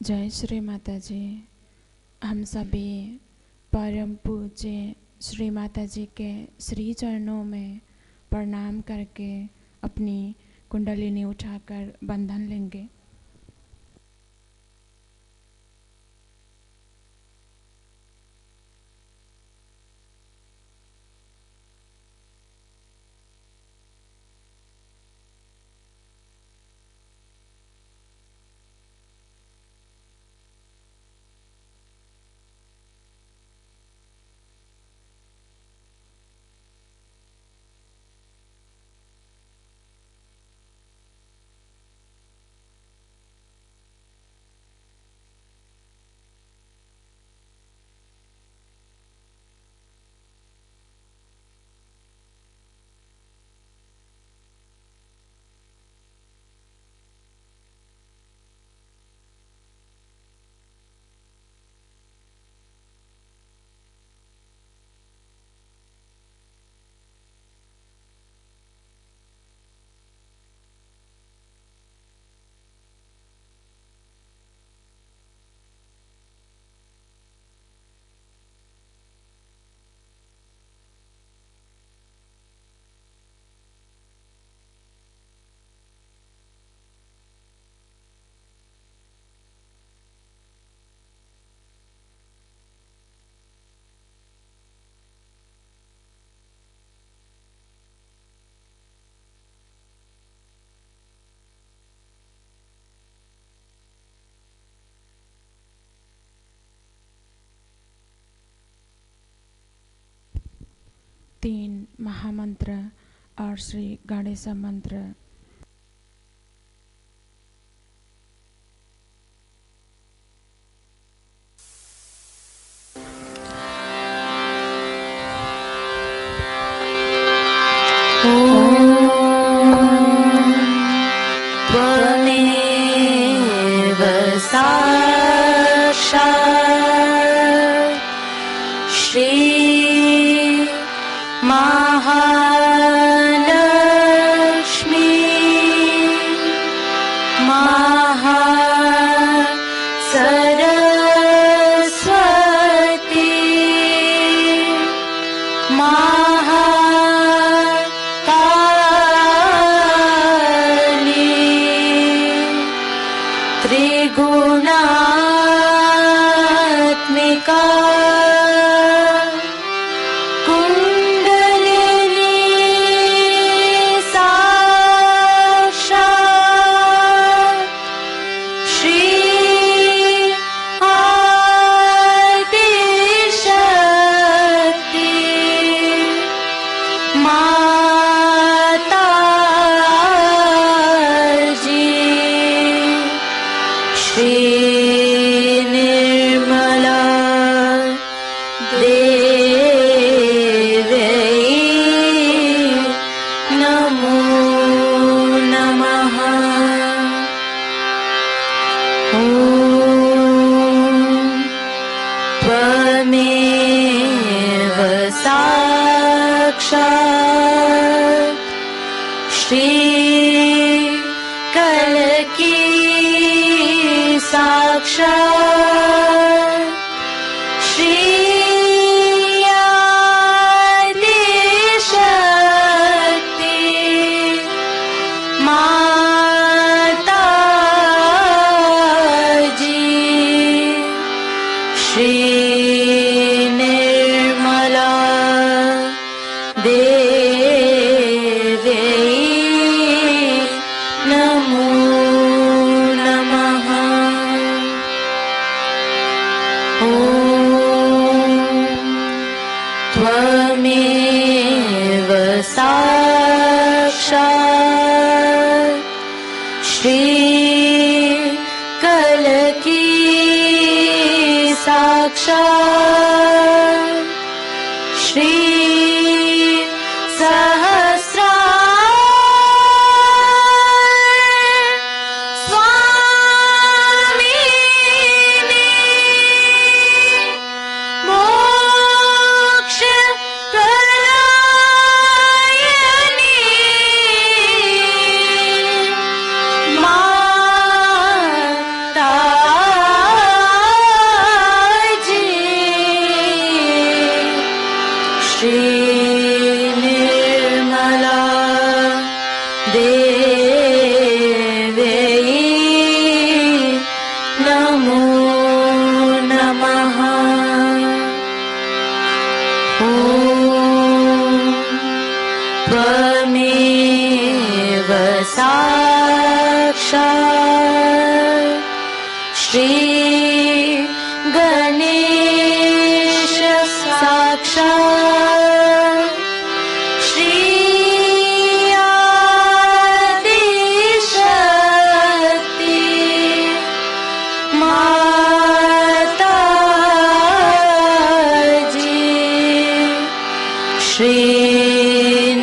जय श्री माता जी। हम सभी परम पूज्य श्री माता जी के श्री चरणों में प्रणाम करके अपनी कुंडलिनी उठाकर बंधन लेंगे। तीन महामंत्र और श्री गणेश मंत्र। माता साक्षात् श्री गणेश साक्षात् श्री आदिशक्ति माता जी श्री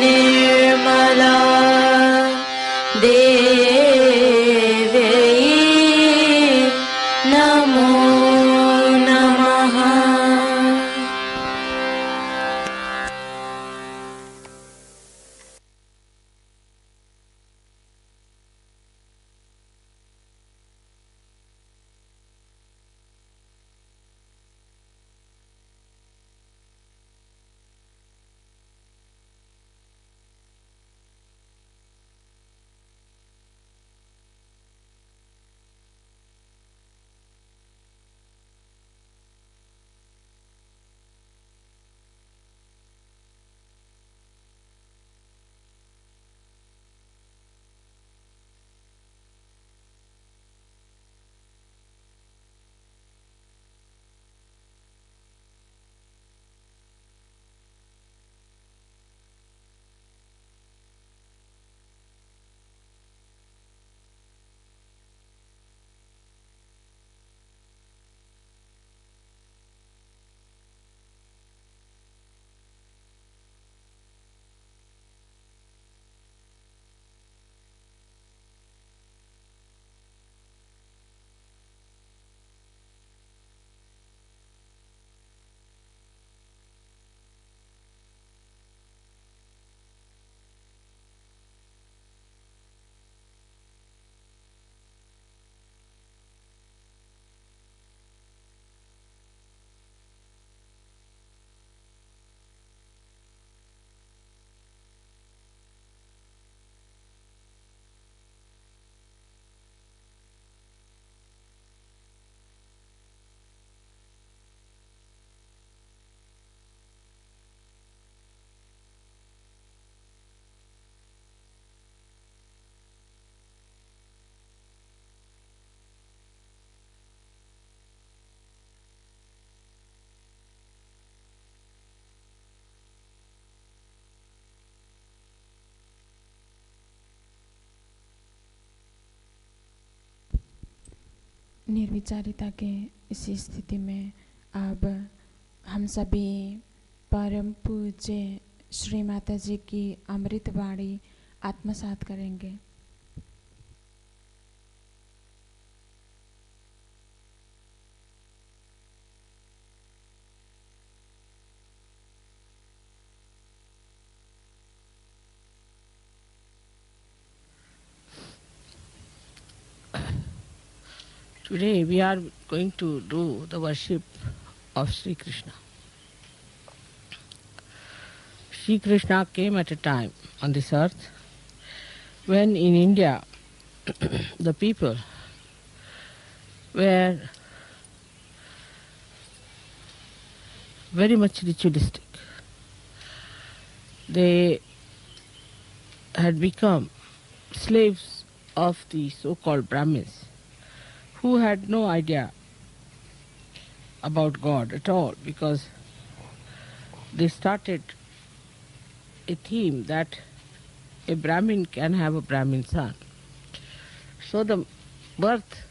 निर्मला देवी नमो नमः। निर्विचारिता के इस स्थिति में अब हम सभी परम पूज्य श्री माता जी की अमृत वाणी आत्मसात करेंगे। Today we are going to do the worship of Shri Krishna. Shri Krishna came at a time on this earth when in India the people were very much ritualistic. They had become slaves of the so-called Brahmins, who had no idea about God at all, because they started a theme that a Brahmin can have a Brahmin son. So the birth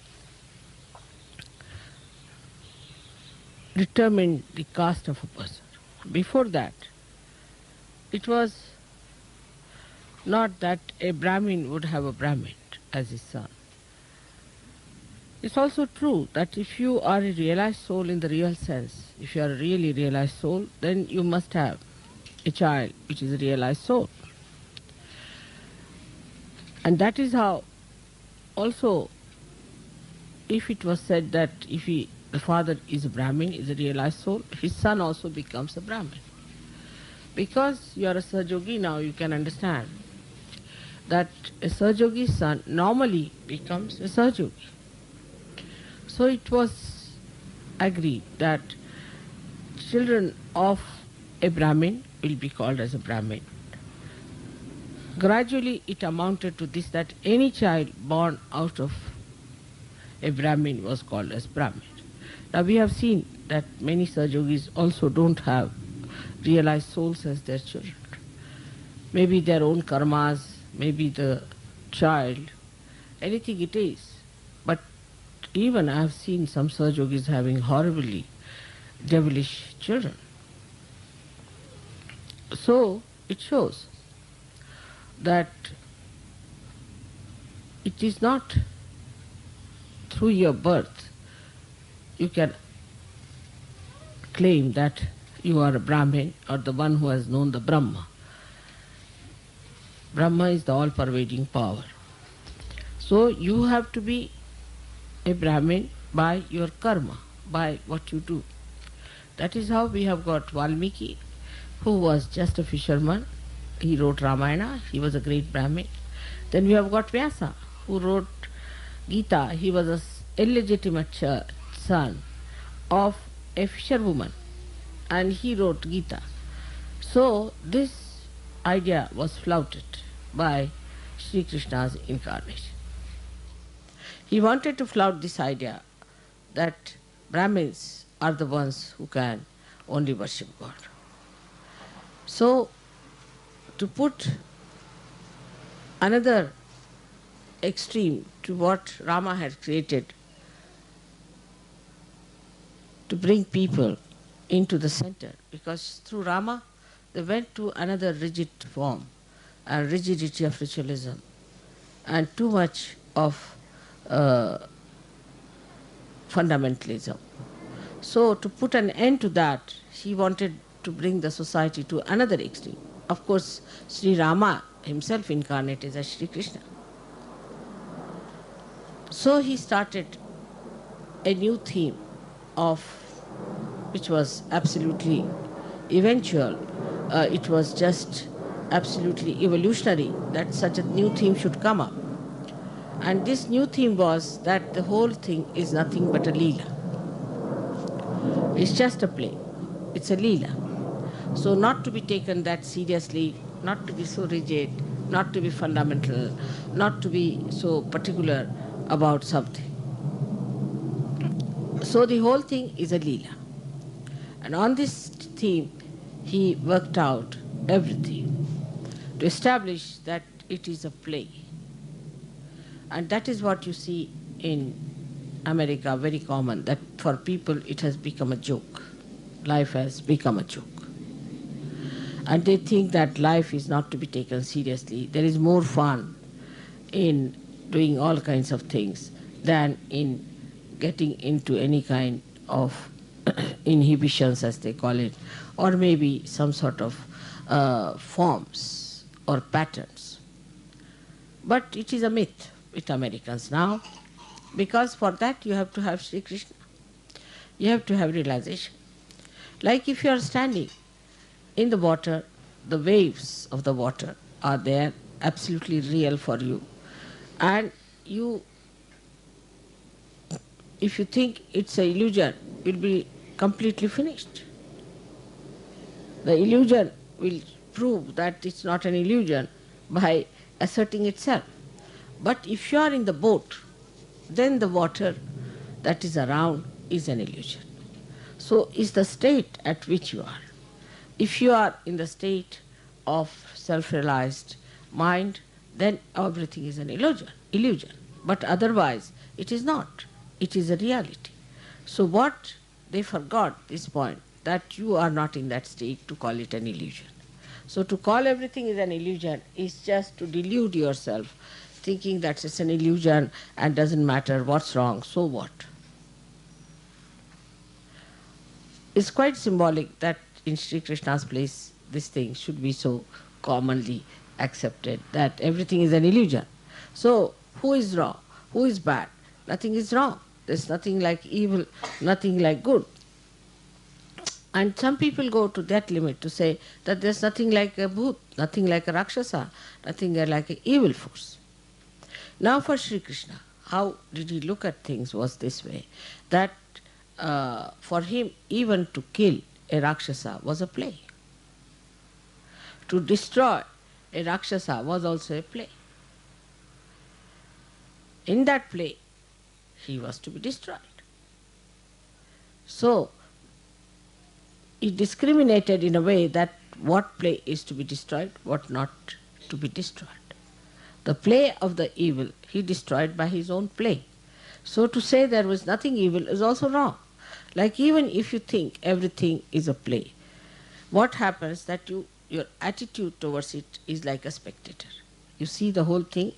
determined the caste of a person. Before that, it was not that a Brahmin would have a Brahmin as his son. It's also true that if you are a realized soul in the real sense, if you are a really realized soul, then you must have a child which is a realized soul. And that is how also, if it was said that if the father is a Brahmin, is a realized soul, his son also becomes a Brahmin. Because you are a Sahajogi now, you can understand that a Sahajogi's son normally becomes a Sahajogi. So it was agreed that children of a Brahmin will be called as a Brahmin. Gradually it amounted to this, that any child born out of a Brahmin was called as Brahmin. Now we have seen that many Sahajogis also don't have realized souls as their children. Maybe their own karmas, maybe the child, anything it is. But even I have seen some Sahajogis having horribly devilish children. So it shows that it is not through your birth you can claim that you are a Brahmin or the one who has known the Brahma. Brahma is the all-pervading power. So you have to be a Brahmin by your karma, by what you do. That is how we have got Valmiki, who was just a fisherman. He wrote Ramayana, he was a great Brahmin. Then we have got Vyasa, who wrote Gita. He was an illegitimate son of a fisherwoman, and he wrote Gita. So this idea was flouted by Sri Krishna's incarnation. He wanted to flout this idea that Brahmins are the ones who can only worship God. So, to put another extreme to what Rama had created, to bring people into the center, because through Rama they went to another rigid form and rigidity of ritualism and too much of fundamentalism. So to put an end to that, he wanted to bring the society to another extreme. Of course, Sri Rama himself incarnated as Sri Krishna. So he started a new theme which was absolutely eventual. It was just absolutely evolutionary that such a new theme should come up. And this new theme was that the whole thing is nothing but a leela. It's just a play. It's a leela. So not to be taken that seriously, not to be so rigid, not to be fundamental, not to be so particular about something. So the whole thing is a leela. And on this theme, he worked out everything to establish that it is a play. And that is what you see in America, very common, that for people it has become a joke. Life has become a joke. And they think that life is not to be taken seriously. There is more fun in doing all kinds of things than in getting into any kind of inhibitions, as they call it, or maybe some sort of forms or patterns. But it is a myth with Americans now, because for that you have to have Sri Krishna. You have to have realization. Like if you are standing in the water, the waves of the water are there, absolutely real for you. And if you think it's an illusion, you'll be completely finished. The illusion will prove that it's not an illusion by asserting itself. But if you are in the boat, then the water that is around is an illusion. So is the state at which you are. If you are in the state of self-realized mind, then everything is an illusion. But otherwise, it is not. It is a reality. So what they forgot this point, that you are not in that state to call it an illusion. So to call everything is an illusion is just to delude yourself, thinking that it's an illusion and doesn't matter what's wrong, so what? It's quite symbolic that in Sri Krishna's place this thing should be so commonly accepted, that everything is an illusion. So who is wrong? Who is bad? Nothing is wrong. There's nothing like evil, nothing like good. And some people go to that limit to say that there's nothing like a bhoot, nothing like a rakshasa, nothing like an evil force. Now for Sri Krishna, how did he look at things was this way, that for him even to kill a rakshasa was a play. To destroy a Rakshasa, was also a play. In that play, he was to be destroyed. So, he discriminated in a way that what play is to be destroyed, what not to be destroyed. The play of the evil he destroyed by his own play. So to say there was nothing evil is also wrong. Like even if you think everything is a play, what happens that your attitude towards it is like a spectator. You see the whole thing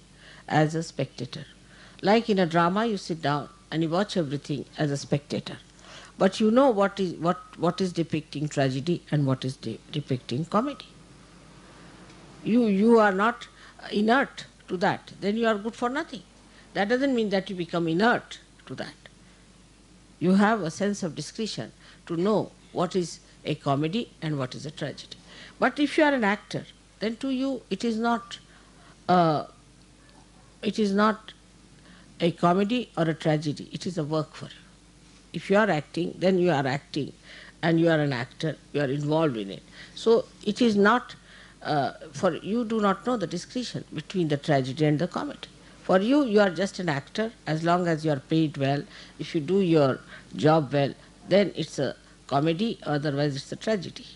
as a spectator. Like in a drama, you sit down and you watch everything as a spectator. But you know what is depicting tragedy and what is depicting comedy. You are not inert to that, then you are good for nothing. That doesn't mean that you become inert to that. You have a sense of discretion to know what is a comedy and what is a tragedy. But if you are an actor, then to you it is not a comedy or a tragedy, it is a work for you. If you are acting, then you are acting and you are an actor, you are involved in it. So it is not, for you do not know the discretion between the tragedy and the comedy. For you, you are just an actor. As long as you are paid well, if you do your job well, then it's a comedy, otherwise it's a tragedy.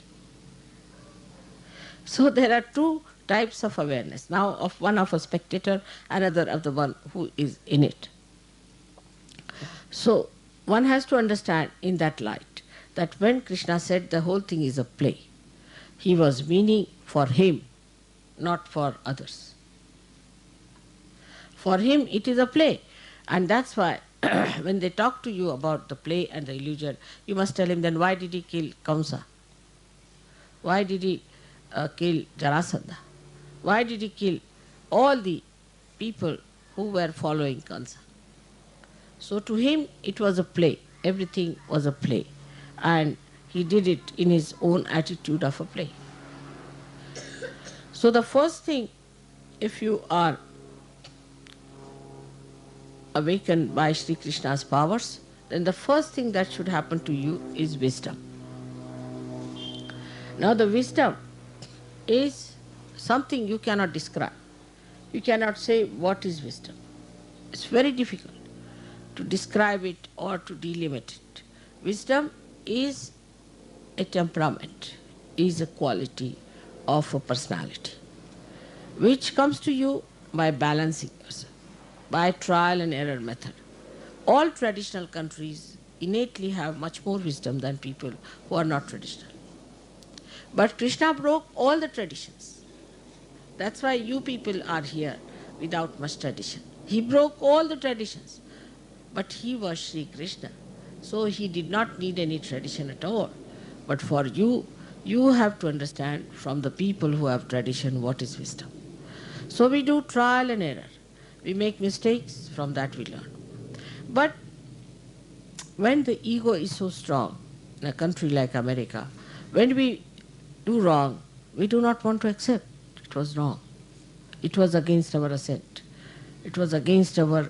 So there are two types of awareness. Now of one of a spectator, another of the one who is in it. So one has to understand in that light that when Krishna said the whole thing is a play, he was meaning for him, not for others. For him it is a play, and that's why when they talk to you about the play and the illusion, you must tell him, then why did he kill Kamsa? Why did he kill Jarasandha? Why did he kill all the people who were following Kamsa? So to him it was a play, everything was a play, and he did it in his own attitude of a play. So the first thing, if you are awakened by Shri Krishna's powers, then the first thing that should happen to you is wisdom. Now the wisdom is something you cannot describe. You cannot say what is wisdom. It's very difficult to describe it or to delimit it. Wisdom is a temperament, is a quality of a personality, which comes to you by balancing yourself, by trial and error method. All traditional countries innately have much more wisdom than people who are not traditional. But Krishna broke all the traditions. That's why you people are here without much tradition. He broke all the traditions. But he was Shri Krishna, so he did not need any tradition at all. But for you, you have to understand from the people who have tradition what is wisdom. So we do trial and error. We make mistakes, from that we learn. But when the ego is so strong, in a country like America, when we do wrong, we do not want to accept it was wrong. It was against our assent. It was against our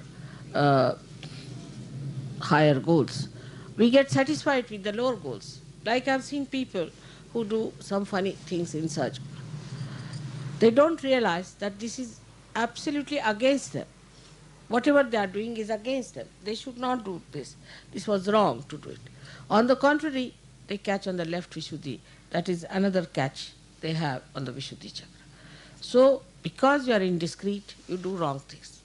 higher goals. We get satisfied with the lower goals. Like I've seen people who do some funny things in surgery. They don't realize that this is absolutely against them. Whatever they are doing is against them. They should not do this. This was wrong to do it. On the contrary, they catch on the left vishudi. That is another catch they have on the Vishuddhi chakra. So, because you are indiscreet, you do wrong things.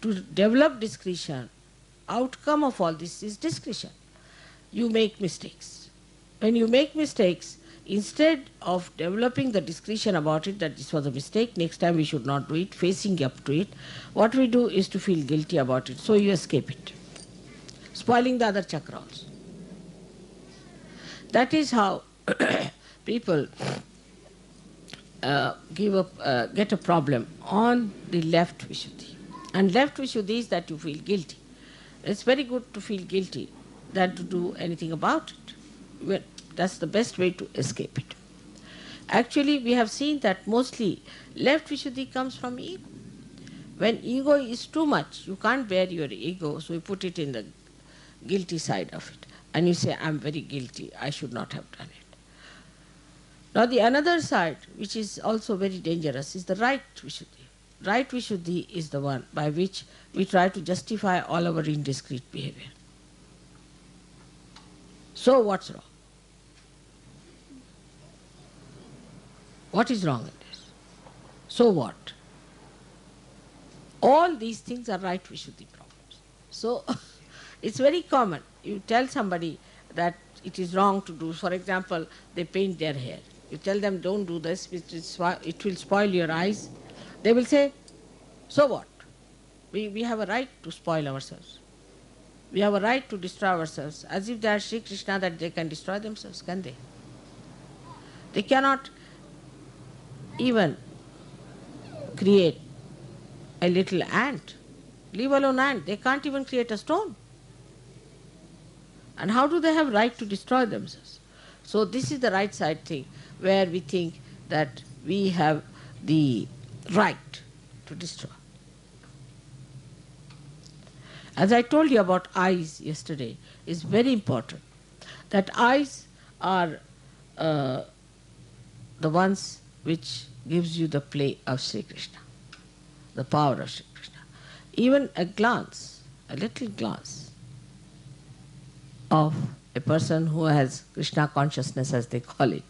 To develop discretion, outcome of all this is discretion. You make mistakes. When you make mistakes, instead of developing the discretion about it, that this was a mistake, next time we should not do it, facing up to it, what we do is to feel guilty about it, so you escape it, spoiling the other chakra also. That is how people get a problem on the left Vishuddhi. And left Vishuddhi is that you feel guilty. It's very good to feel guilty than to do anything about it. Well, that's the best way to escape it. Actually, we have seen that mostly left Vishuddhi comes from ego. When ego is too much, you can't bear your ego, so you put it in the guilty side of it. And you say, I'm very guilty, I should not have done it. Now the another side, which is also very dangerous, is the right Vishuddhi. Right Vishuddhi is the one by which we try to justify all our indiscreet behavior. So what's wrong? What is wrong in this? So what? All these things are right Vishuddhi problems. So it's very common. You tell somebody that it is wrong to do, for example, they paint their hair. You tell them don't do this, it will spoil your eyes. They will say, so what? We have a right to spoil ourselves. We have a right to destroy ourselves, as if they are Shri Krishna that they can destroy themselves, can they? They cannot even create a little ant. Leave alone ant. They can't even create a stone. And how do they have right to destroy themselves? So this is the right side thing, where we think that we have the right to destroy. As I told you about eyes yesterday, is very important. That eyes are the ones which gives you the play of Sri Krishna, the power of Sri Krishna. Even a glance, a little glance of a person who has Krishna consciousness, as they call it,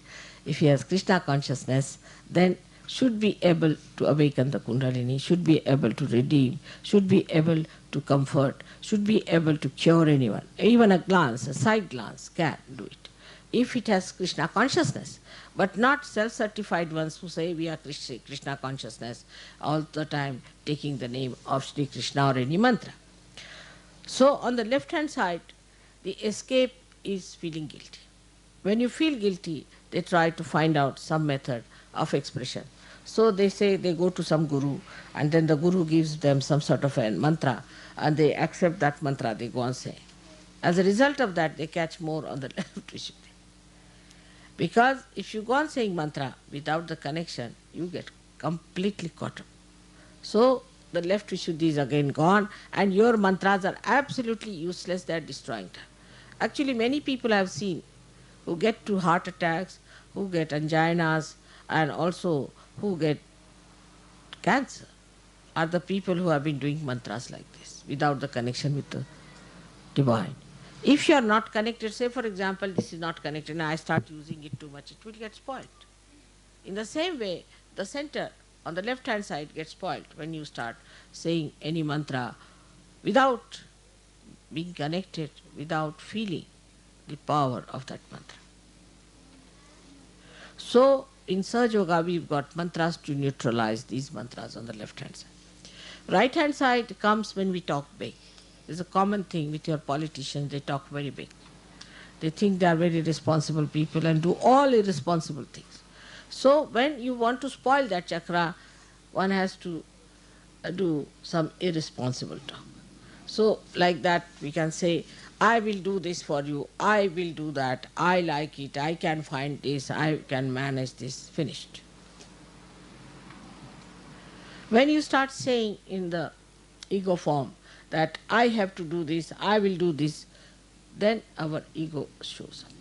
if he has Krishna consciousness, then should be able to awaken the Kundalini, should be able to redeem, should be able to comfort, should be able to cure anyone. Even a glance, a side glance can do it, if it has Krishna consciousness, but not self-certified ones who say we are Krishna consciousness all the time, taking the name of Shri Krishna or any mantra. So on the left-hand side, the escape is feeling guilty. When you feel guilty, they try to find out some method of expression. So they say they go to some guru, and then the guru gives them some sort of a mantra, and they accept that mantra, they go on saying. As a result of that, they catch more on the left Vishuddhi. Because if you go on saying mantra without the connection, you get completely caught up. So the left Vishuddhi is again gone, and your mantras are absolutely useless, they are destroying time. Actually, many people I have seen who get to heart attacks, who get anginas, and also who get cancer, are the people who have been doing mantras like this, without the connection with the divine. If you are not connected, say for example, this is not connected, and I start using it too much, it will get spoiled. In the same way, the center on the left hand side gets spoiled when you start saying any mantra without being connected, without feeling the power of that mantra. So in Sahaja Yoga, we've got mantras to neutralize these mantras on the left hand side. Right hand side comes when we talk big. It's a common thing with your politicians, they talk very big. They think they are very responsible people and do all irresponsible things. So when you want to spoil that chakra, one has to do some irresponsible talk. So like that we can say, I will do this for you, I will do that, I like it, I can find this, I can manage this, finished. When you start saying in the ego form that I have to do this, I will do this, then our ego shows up.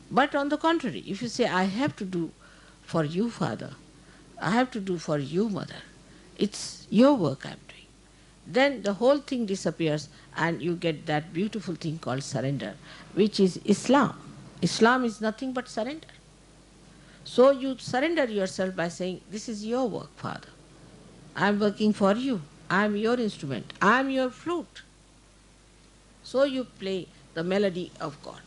But on the contrary, if you say I have to do for you, Father, I have to do for you, Mother, it's your work I am doing, then the whole thing disappears and you get that beautiful thing called surrender, which is Islam. Islam is nothing but surrender. So you surrender yourself by saying, this is your work, Father. I am working for you. I am your instrument. I am your flute. So you play the melody of God.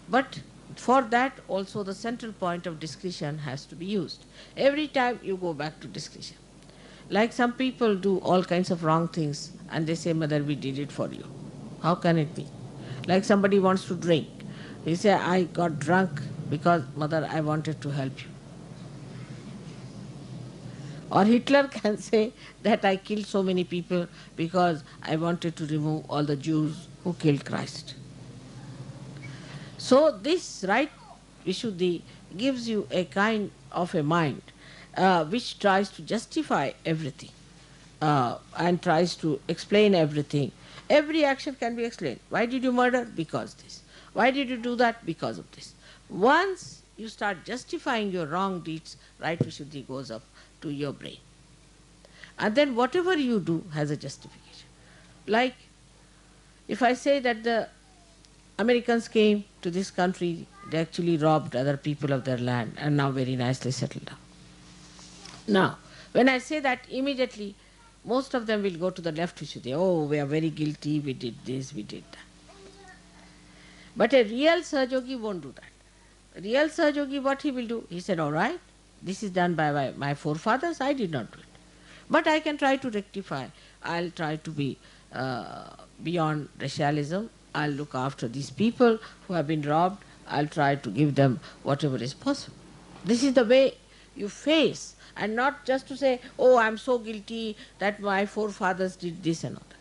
But for that also the central point of discretion has to be used. Every time you go back to discretion. Like some people do all kinds of wrong things and they say, Mother, we did it for you. How can it be? Like somebody wants to drink. He say, I got drunk because, Mother, I wanted to help you. Or Hitler can say that I killed so many people because I wanted to remove all the Jews who killed Christ. So this right Vishuddhi gives you a kind of a mind which tries to justify everything and tries to explain everything. Every action can be explained. Why did you murder? Because this. Why did you do that? Because of this. Once you start justifying your wrong deeds, right visuddhi goes up to your brain. And then whatever you do has a justification. Like, if I say that the Americans came to this country, they actually robbed other people of their land and now very nicely settled down. Now, when I say that, immediately most of them will go to the left visuddhi. Oh, we are very guilty, we did this, we did that. But a real Sahajogi won't do that. A real Sahajogi, what he will do? He said, all right, this is done by my forefathers, I did not do it. But I can try to rectify. I'll try to be beyond racialism. I'll look after these people who have been robbed. I'll try to give them whatever is possible. This is the way you face, and not just to say, oh, I'm so guilty that my forefathers did this and all that.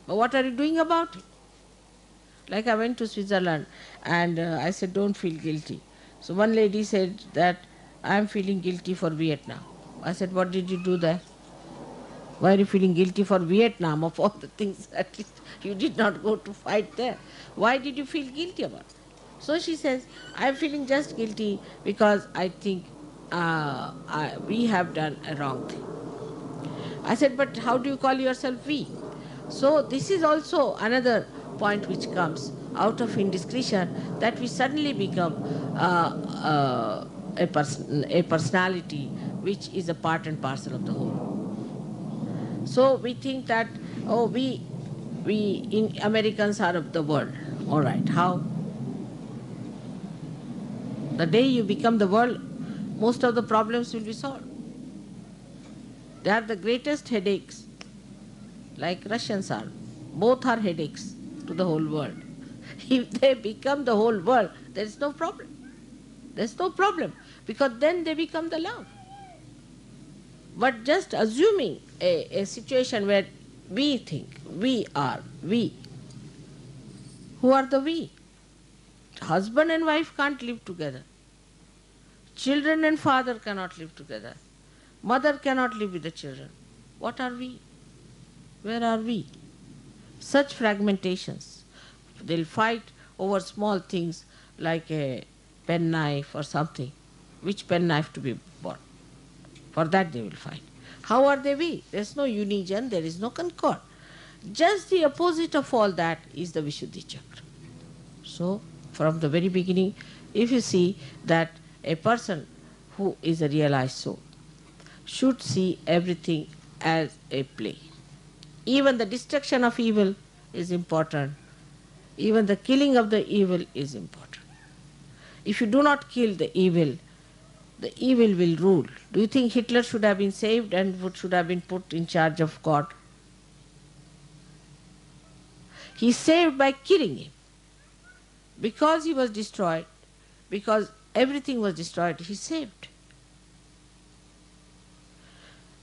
But what are you doing about it? Like I went to Switzerland and I said, don't feel guilty. So one lady said that I'm feeling guilty for Vietnam. I said, what did you do there? Why are you feeling guilty for Vietnam? Of all the things, at least you did not go to fight there. Why did you feel guilty about it? So she says, I'm feeling just guilty because I think we have done a wrong thing. I said, but how do you call yourself we? So this is also another point which comes out of indiscretion, that we suddenly become a personality which is a part and parcel of the whole. So we think that, oh, we in Americans are of the world. All right, how? The day you become the world, most of the problems will be solved. They are the greatest headaches, like Russians are. Both are headaches to the whole world. If they become the whole world, there is no problem. There is no problem, because then they become the love. But just assuming a situation where we think, we are, we. Who are the we? Husband and wife can't live together. Children and father cannot live together. Mother cannot live with the children. What are we? Where are we? Such fragmentations. They'll fight over small things like a penknife or something. Which penknife to be bought? For that they will fight. How are they we? There is no union, there is no concord. Just the opposite of all that is the Vishuddhi Chakra. So, from the very beginning, if you see that a person who is a realized soul should see everything as a play. Even the destruction of evil is important. Even the killing of the evil is important. If you do not kill the evil will rule. Do you think Hitler should have been saved and should have been put in charge of God? He is saved by killing him. Because he was destroyed, because everything was destroyed, he is saved.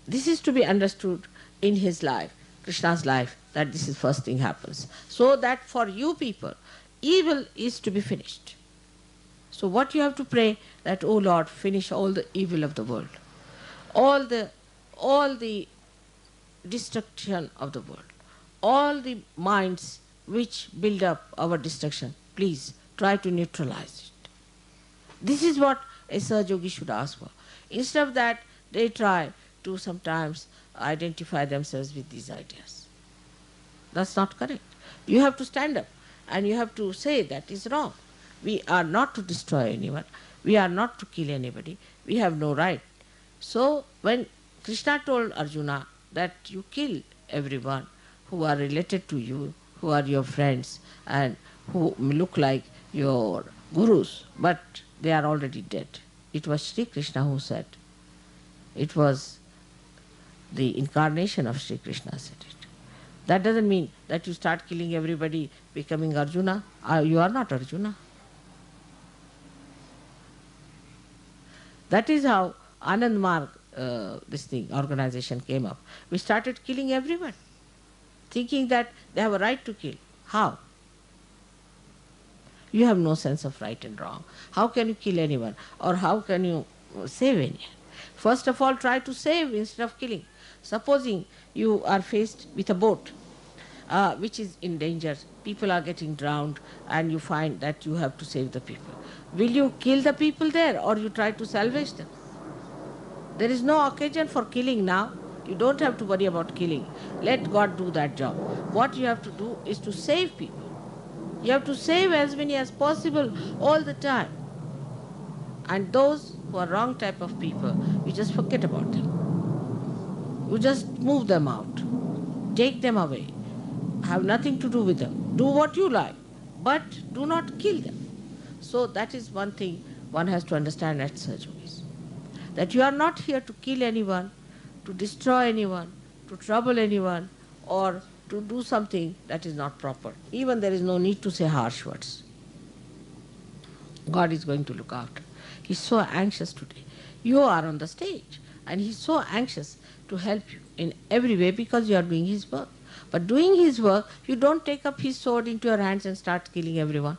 This is to be understood in his life, Krishna's life, that this is first thing happens. So that for you people, evil is to be finished. So what you have to pray, that, oh Lord, finish all the evil of the world, all the destruction of the world, all the minds which build up our destruction, please try to neutralize it. This is what a Sahajogi should ask for. Instead of that, they try to sometimes identify themselves with these ideas. That's not correct. You have to stand up and you have to say that is wrong. We are not to destroy anyone. We are not to kill anybody. We have no right. So when Krishna told Arjuna that you kill everyone who are related to you, who are your friends and who look like your gurus, but they are already dead. It was Shri Krishna who said. It was the incarnation of Shri Krishna said it. That doesn't mean that you start killing everybody, becoming Arjuna. You are not Arjuna. That is how Anand Marg, organization came up. We started killing everyone, thinking that they have a right to kill. How? You have no sense of right and wrong. How can you kill anyone? Or how can you save anyone? First of all, try to save instead of killing. Supposing you are faced with a boat. which is in danger. People are getting drowned and you find that you have to save the people. Will you kill the people there or you try to salvage them? There is no occasion for killing now. You don't have to worry about killing. Let God do that job. What you have to do is to save people. You have to save as many as possible all the time. And those who are wrong type of people, you just forget about them. You just move them out. Take them away. Have nothing to do with them. Do what you like, but do not kill them. So that is one thing one has to understand at surgeries. That you are not here to kill anyone, to destroy anyone, to trouble anyone, or to do something that is not proper. Even there is no need to say harsh words. God is going to look after. He's so anxious today. You are on the stage and He's so anxious to help you in every way because you are doing His work. But doing His work, you don't take up His sword into your hands and start killing everyone.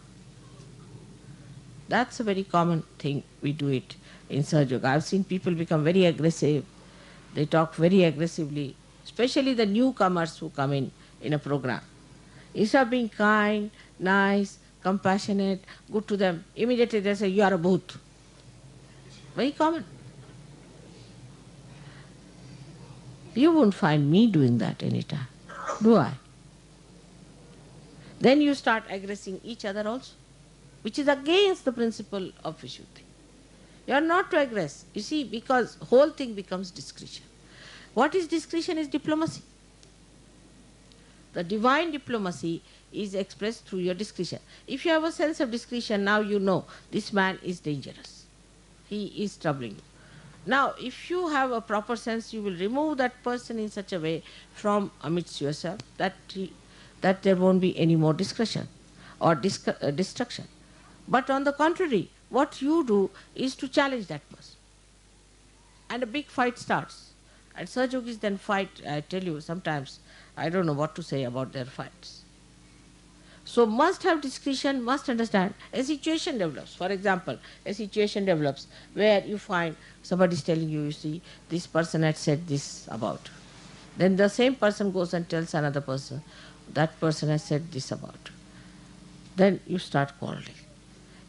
That's a very common thing. We do it in Sahaja Yoga. I've seen people become very aggressive. They talk very aggressively, especially the newcomers who come in a program. Instead of being kind, nice, compassionate, good to them, immediately they say, you are a bhoot. Very common. You won't find me doing that anytime, do I? Then you start aggressing each other also, which is against the principle of vishudi. You are not to aggress. You see, because whole thing becomes discretion. What is discretion is diplomacy. The divine diplomacy is expressed through your discretion. If you have a sense of discretion, now you know this man is dangerous. He is troubling you. Now, if you have a proper sense, you will remove that person in such a way from amidst yourself that there won't be any more discretion or destruction. But on the contrary, what you do is to challenge that person. And a big fight starts. And Sahaja Yogis then fight, I tell you, sometimes I don't know what to say about their fights. So must have discretion, must understand. A situation develops. For example, a situation develops where you find somebody is telling you, you see, this person had said this about. Then the same person goes and tells another person, that person has said this about. Then you start quarreling.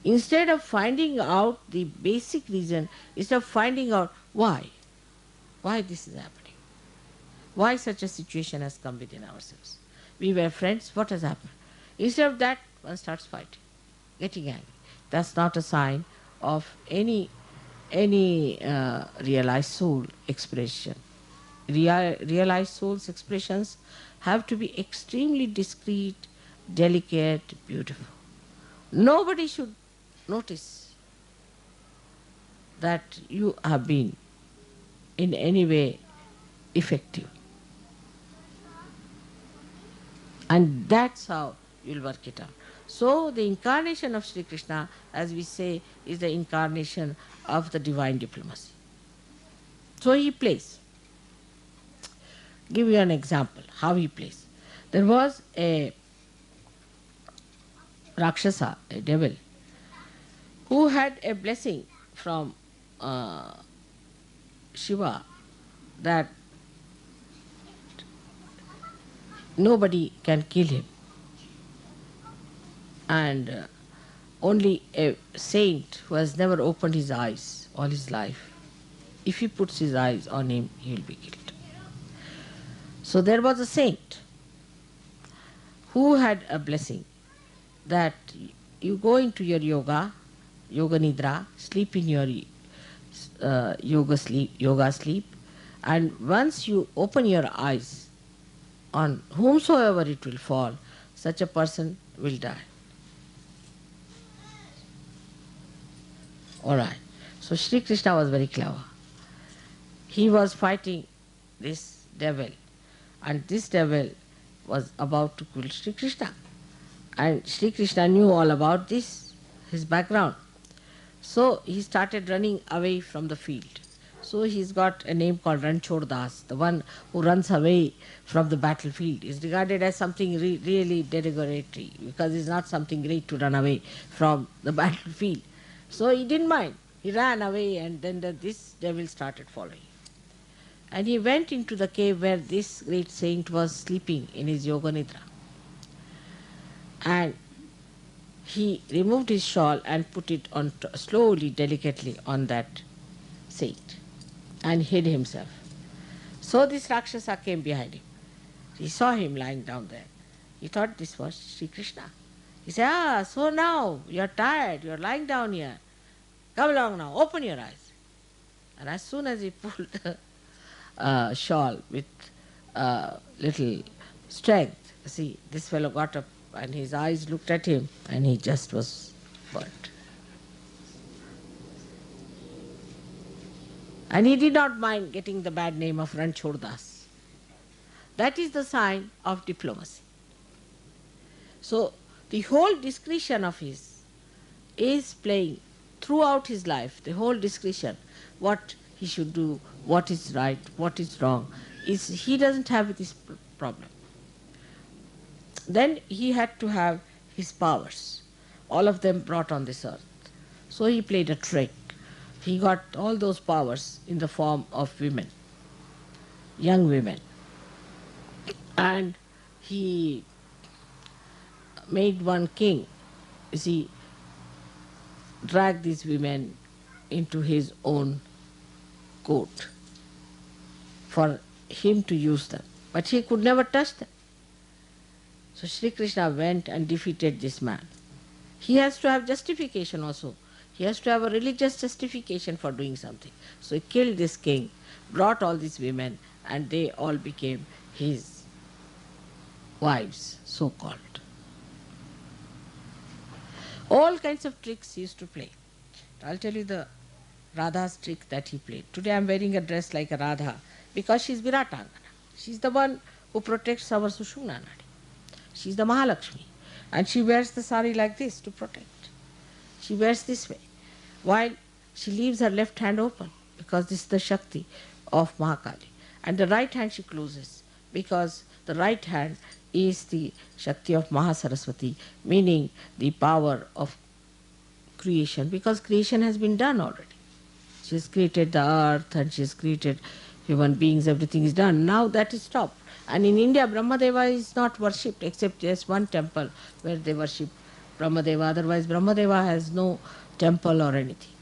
Instead of finding out the basic reason, instead of finding out why this is happening, why such a situation has come within ourselves. We were friends, what has happened? Instead of that, one starts fighting, getting angry. That's not a sign of any realized soul expression. Realized soul's expressions have to be extremely discreet, delicate, beautiful. Nobody should notice that you have been in any way effective. And that's how you'll work it out. So the incarnation of Sri Krishna, as we say, is the incarnation of the divine diplomacy. So he plays. Give you an example how he plays. There was a Rakshasa, a devil, who had a blessing from Shiva that nobody can kill him. And only a saint who has never opened his eyes all his life, if he puts his eyes on him, he will be killed. So there was a saint who had a blessing that you go into your yoga nidra, sleep in your yoga sleep, and once you open your eyes on whomsoever it will fall, such a person will die. Alright. So Shri Krishna was very clever. He was fighting this devil, and this devil was about to kill Shri Krishna. And Shri Krishna knew all about this, his background. So he started running away from the field. So he's got a name called Ranchor Das. The one who runs away from the battlefield is regarded as something really derogatory, because it's not something great to run away from the battlefield. So he didn't mind. He ran away, and then this devil started following. And he went into the cave where this great saint was sleeping in his yoga nidra. And he removed his shawl and put it on slowly, delicately on that seat and hid himself. So this Rakshasa came behind him. He saw him lying down there. He thought this was Sri Krishna. He said, "Ah, so now you're tired, you're lying down here. Come along now, open your eyes." And as soon as he pulled the shawl with little strength, see, this fellow got up and his eyes looked at him and he just was burnt. And he did not mind getting the bad name of Ranchordas. That is the sign of diplomacy. So the whole discretion of his is playing throughout his life, the whole discretion, what he should do, what is right, what is wrong, he doesn't have this problem. Then he had to have his powers, all of them brought on this earth. So he played a trick. He got all those powers in the form of women, young women. And he made one king, you see, drag these women into his own court for him to use them. But he could never touch them. So Shri Krishna went and defeated this man. He has to have justification also. He has to have a religious justification for doing something. So he killed this king, brought all these women, and they all became his wives, so-called. All kinds of tricks he used to play. I'll tell you the Radha's trick that he played. Today I'm wearing a dress like a Radha because she's Viratangana. She's the one who protects our Sushumna Nadi. She's the Mahalakshmi. And she wears the sari like this to protect. She wears this way, while she leaves her left hand open because this is the Shakti of Mahakali. And the right hand she closes because the right hand is the Shakti of Mahasaraswati, meaning the power of creation, because creation has been done already. She has created the earth and she has created human beings, everything is done. Now that is stopped. And in India, Brahmadeva is not worshipped except there's one temple where they worship Brahmadeva. Otherwise, Brahmadeva has no temple or anything.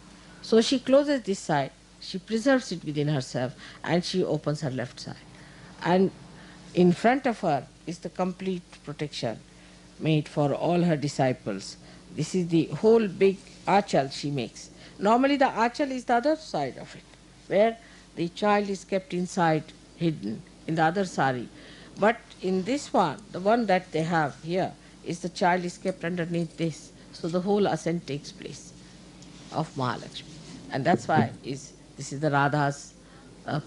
So she closes this side, she preserves it within herself, and she opens her left side. And in front of her is the complete protection made for all her disciples. This is the whole big achal she makes. Normally the achal is the other side of it, where the child is kept inside, hidden in the other sari. But in this one, the one that they have here, is the child is kept underneath this. So the whole ascent takes place of Mahalakshmi. And that's why this is the Radha's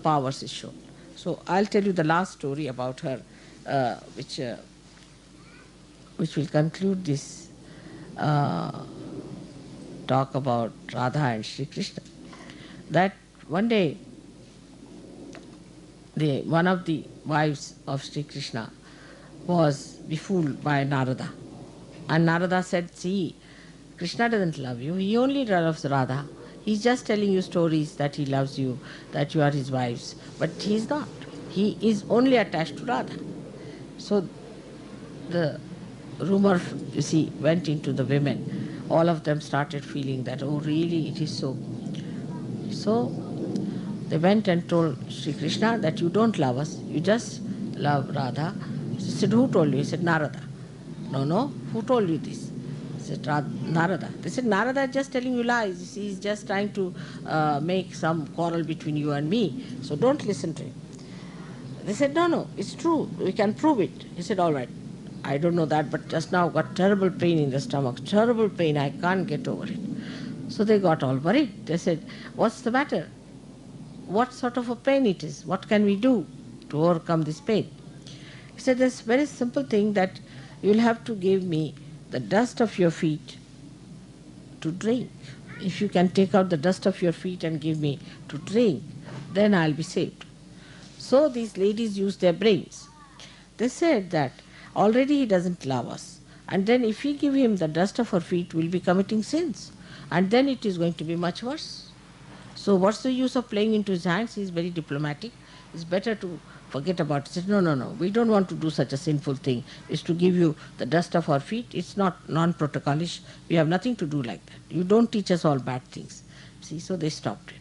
powers is shown. So I'll tell you the last story about her, which will conclude this talk about Radha and Shri Krishna. That one day, one of the wives of Shri Krishna was befooled by Narada. And Narada said, "See, Krishna doesn't love you, he only loves Radha. He's just telling you stories that he loves you, that you are his wives. But he is not. He is only attached to Radha." So the rumor, you see, went into the women. All of them started feeling that, oh really, it is so. So they went and told Sri Krishna that you don't love us, you just love Radha. He said, "Who told you?" He said, "Narada." No, who told you this?" He said, "Narada." They said, "Narada is just telling you lies. He is just trying to make some quarrel between you and me. So don't listen to him." They said, no, it's true. We can prove it." He said, "All right. I don't know that, but just now got terrible pain in the stomach. Terrible pain. I can't get over it." So they got all worried. They said, "What's the matter? What sort of a pain it is? What can we do to overcome this pain?" He said, "There's a very simple thing that you'll have to give me the dust of your feet to drink. If you can take out the dust of your feet and give me to drink, then I'll be saved." So these ladies used their brains. They said that already he doesn't love us, and then if we give him the dust of our feet, we'll be committing sins, and then it is going to be much worse. So what's the use of playing into his hands? He's very diplomatic. It's better to forget about it. He said, no, no, no, we don't want to do such a sinful thing. It's to give you the dust of our feet. It's not non-protocolish. We have nothing to do like that. You don't teach us all bad things. See, so they stopped it.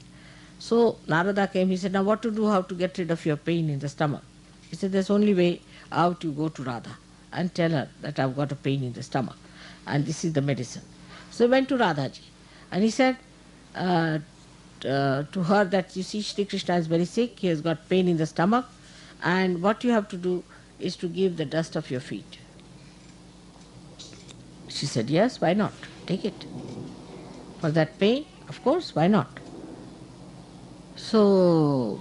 So Narada came, he said, now what to do, how to get rid of your pain in the stomach? He said, there's only way out, you go to Radha and tell her that I've got a pain in the stomach and this is the medicine. So he went to Radhaji and he said to her that, you see, Shri Krishna is very sick, he has got pain in the stomach, and what you have to do is to give the dust of your feet. She said, yes, why not? Take it. For that pain, of course, why not? So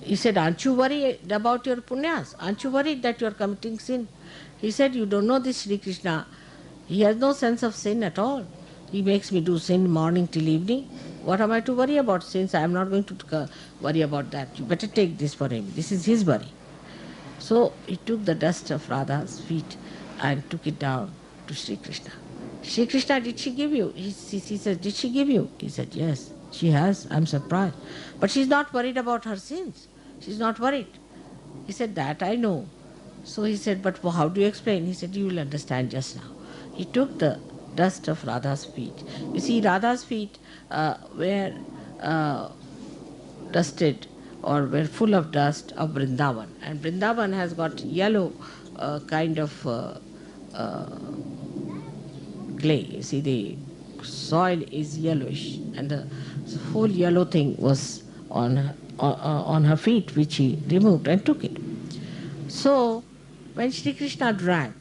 he said, aren't you worried about your punyas? Aren't you worried that you are committing sin? He said, you don't know this Shri Krishna. He has no sense of sin at all. He makes me do sin morning till evening. What am I to worry about sins? I am not going to worry about that. You better take this for him. This is his worry. So he took the dust of Radha's feet and took it down to Shri Krishna. Shri Krishna, did she give you? He said, did she give you? He said, yes, she has. I'm surprised. But she's not worried about her sins. She's not worried. He said, that I know. So he said, but how do you explain? He said, you will understand just now. He took the dust of Radha's feet. You see, Radha's feet were dusted or were full of dust of Vrindavan. And Vrindavan has got yellow kind of clay. You see, the soil is yellowish and the whole yellow thing was on her feet, which he removed and took it. So when Shri Krishna drank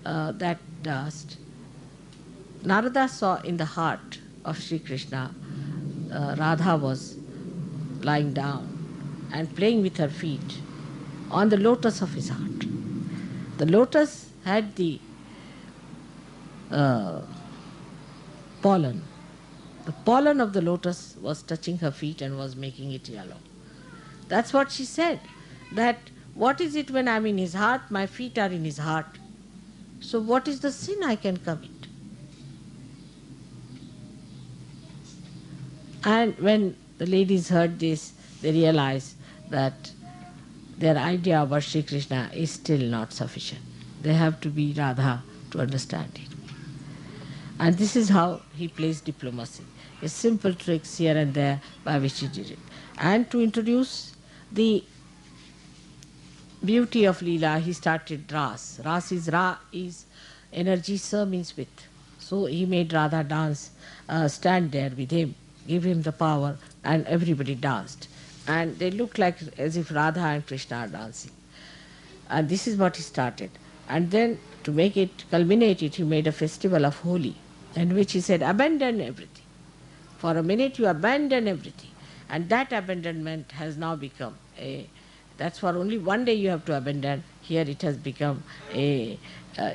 that dust, Narada saw in the heart of Shri Krishna, Radha was lying down and playing with her feet on the lotus of his heart. The lotus had the pollen. The pollen of the lotus was touching her feet and was making it yellow. That's what she said, that what is it when I'm in his heart? My feet are in his heart. So what is the sin I can commit? And when the ladies heard this, they realized that their idea about Shri Krishna is still not sufficient. They have to be Radha to understand it. And this is how he plays diplomacy. A simple tricks here and there by which he did it. And to introduce the beauty of Leela, he started Ras. Ras is Ra is energy, Sa means with. So he made Radha dance, stand there with him, give him the power, and everybody danced. And they looked like as if Radha and Krishna are dancing. And this is what he started. And then to make it, culminate it, he made a festival of Holi, in which he said, abandon everything. For a minute you abandon everything. And that abandonment has now become that's for only one day you have to abandon. Here it has become a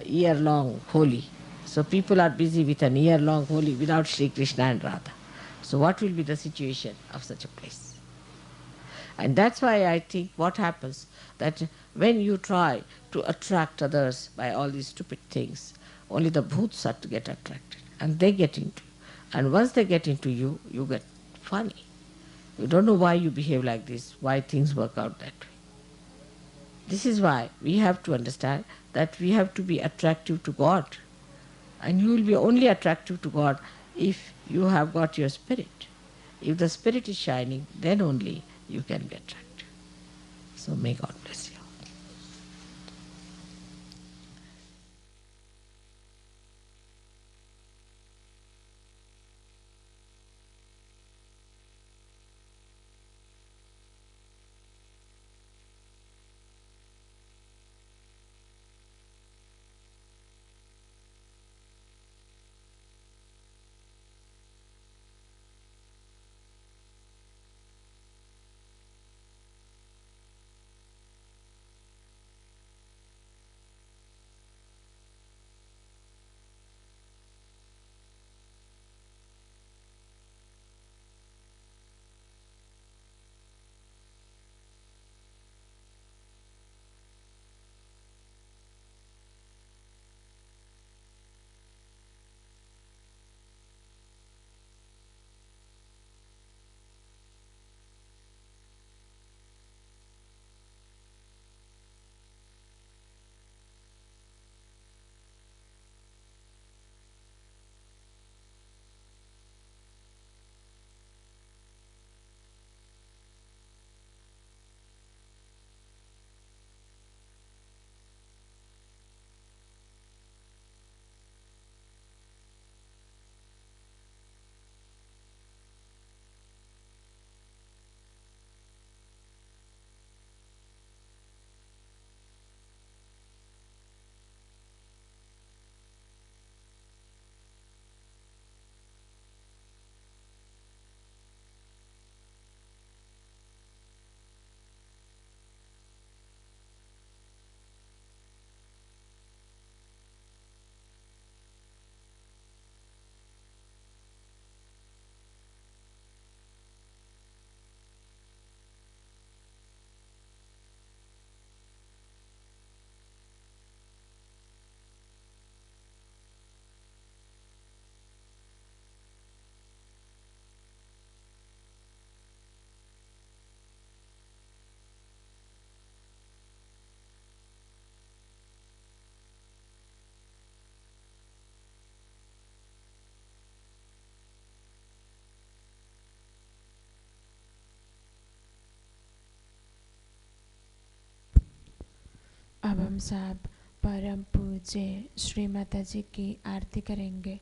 year-long Holi. So people are busy with an year-long Holi without Shri Krishna and Radha. So what will be the situation of such a place? And that's why I think what happens, that when you try to attract others by all these stupid things, only the bhoots are to get attracted. And they get into you. And once they get into you, you get funny. You don't know why you behave like this, why things work out that way. This is why we have to understand that we have to be attractive to God. And you will be only attractive to God if you have got your spirit. If the spirit is shining, then only you can be attractive. So may God bless you. अब हम सब परम पूज्य श्री माता जी की आरती करेंगे।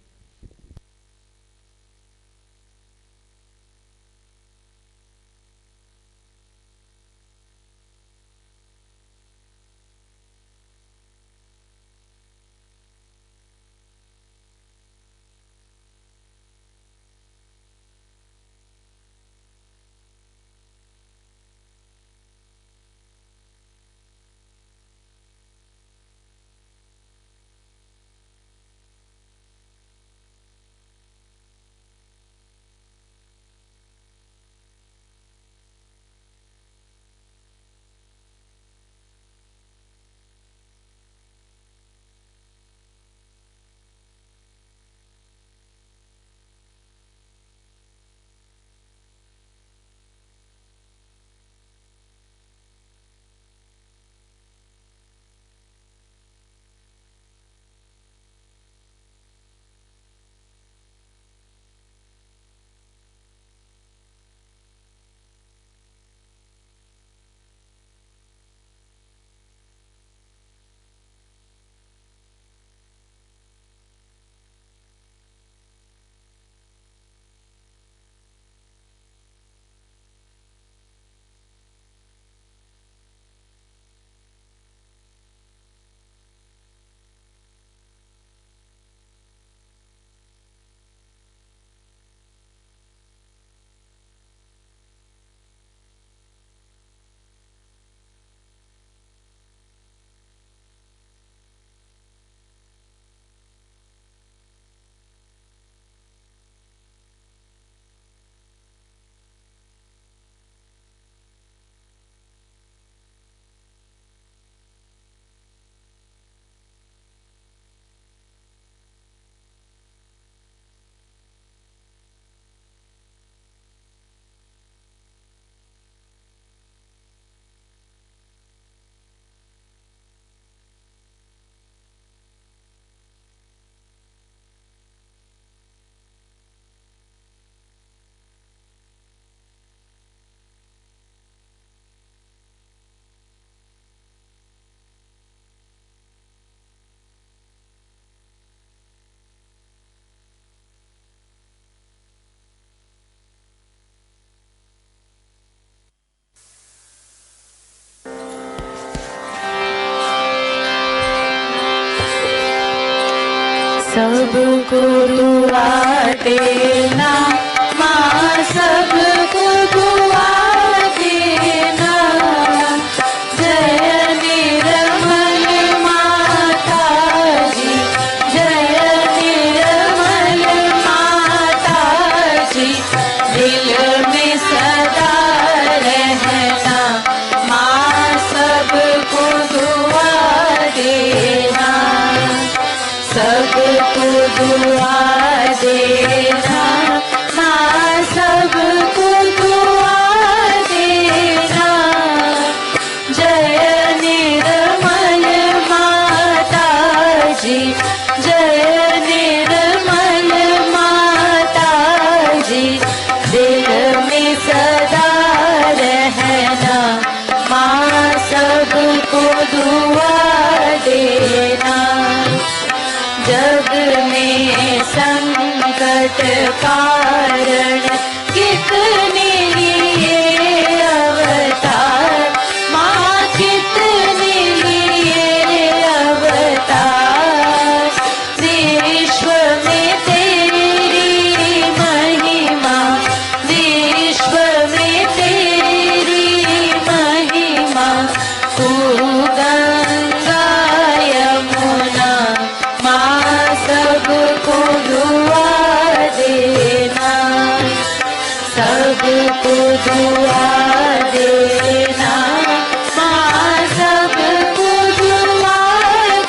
सबको दुआ देना माँ, सबको दुआ देना। जय निर्मल माता जी, जय निर्मल माता जी। दिल में सदा रहना माँ, सबको दुआ देना, सबको दुआ देना माँ, सबको दुआ देना। जय निर्मल माता जी, जय निर्मल माता जी। दिल में सदा रहना माँ, सबको दुआ देना। जग में संकट कारण कितने लिए अवतार माँ, कितने लिए अवतार। विश्व में तेरी महिमा, विश्व में तेरी महिमा। तू गंगा यमुना माँ, सबको दुआ देना, सबको दुआ देना माँ, सबको दुआ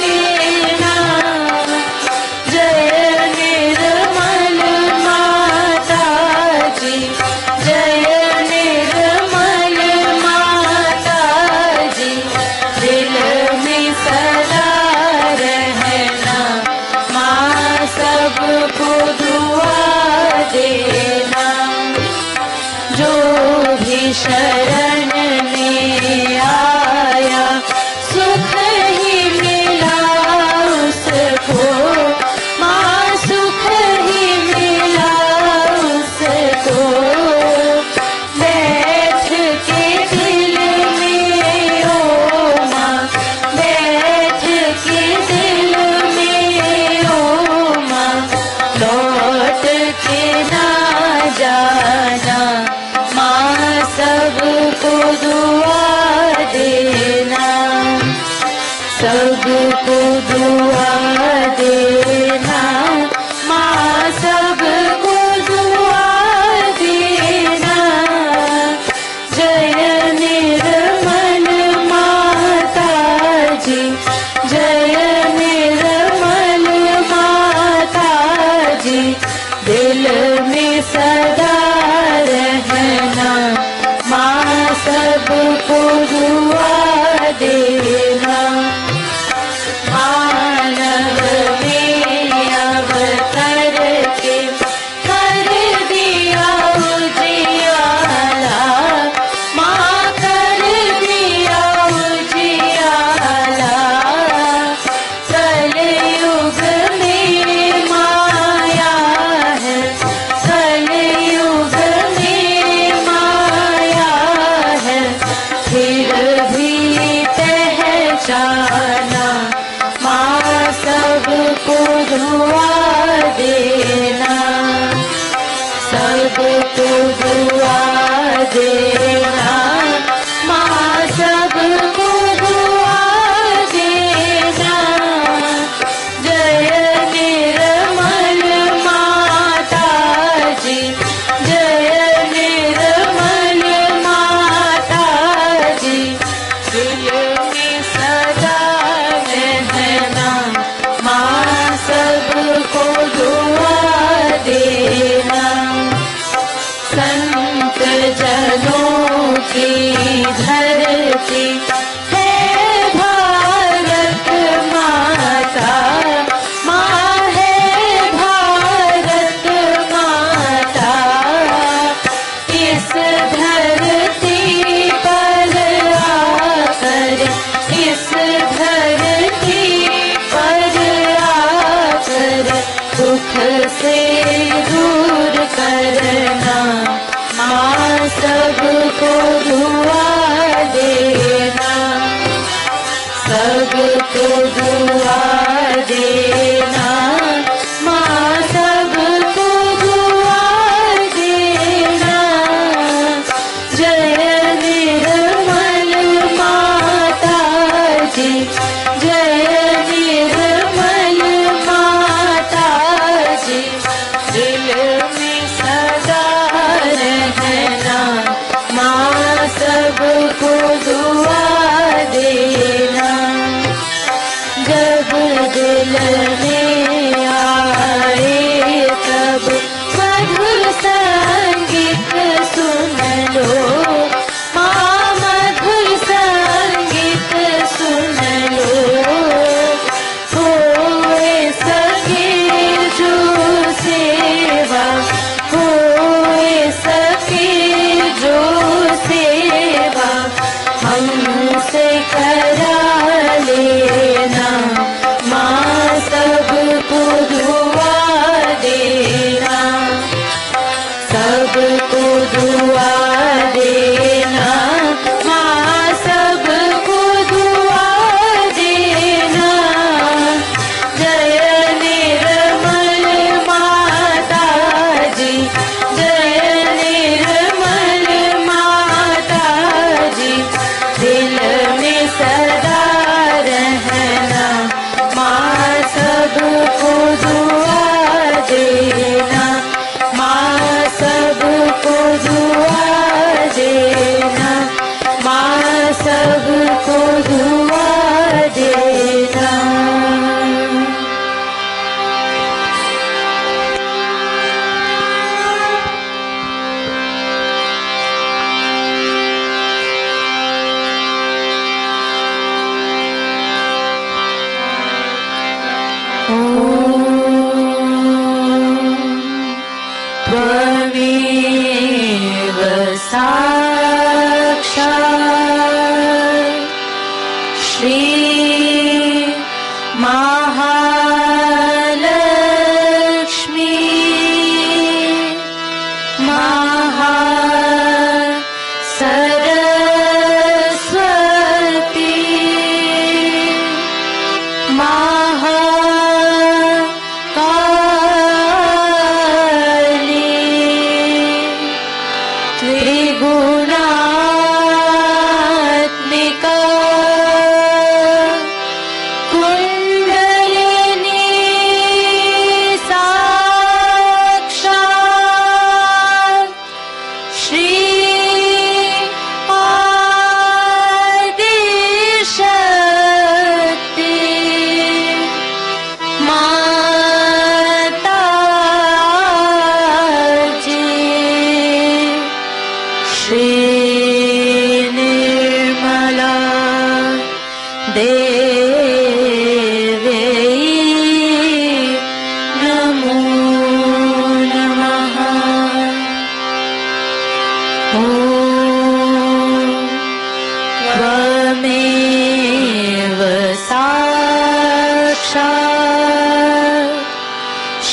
देना। जय निर्मल माता जी, जय निर्मल माता जी। दिल में सदा रहना माँ, सबको दुआ देना। जो भी शरण सबको दुआ देना, माँ सबको दुआ देना। जय निर्मल माता जी, जय निर्मल माता जी, दिल में सदा रहना, माँ सबको दुआ देना। मानव में अवतर के कर दिया उजियाला, माँ कर दिया उजियाला। कलयुग में माया है, कलयुग में माया है, फिर भी पहचाना, माँ सबको दुआ देना, सबको दुआ देना, माँ सबको दुआ देना। जय निर्मल माता जी, जय निर्मल माता जी, दिल में सदा रहना, माँ सबको दुआ देना। संत जनों की धरती है भारत माता, माँ है भारत माता। इस धरती पर आकर, इस धरती पर आकर, दुख से दूर करना, माँ सबको दुआ देना, सबको दुआ देना, माँ सबको दुआ देना। जय निर्मल माता जी, जय निर्मल माता जी, दिल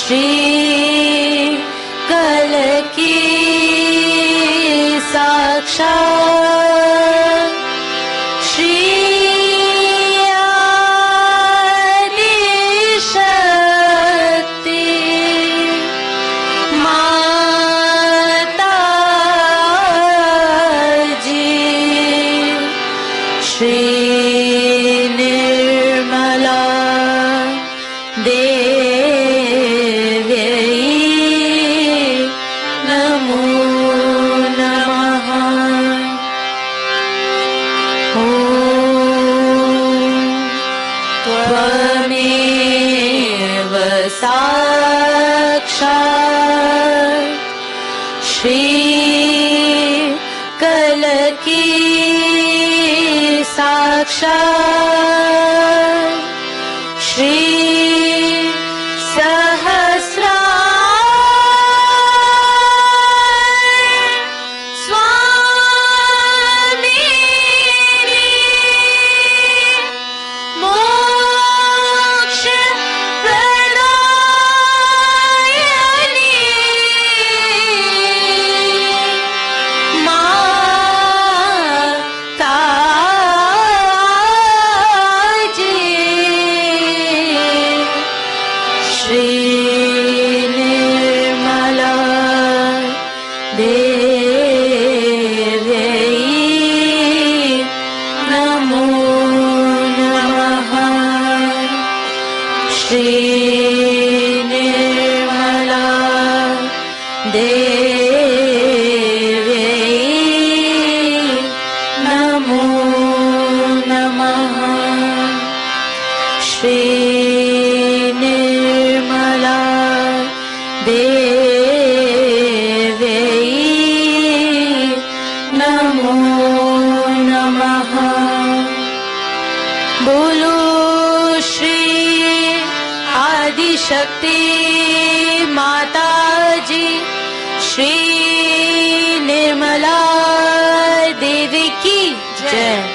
श्री कल की साक्षात श्री आदि शक्ति माता जी श्री निर्मला साक्षात् श्री कल की साक्षात् श्री शक्ति माता जी श्री निर्मला देवी की जय।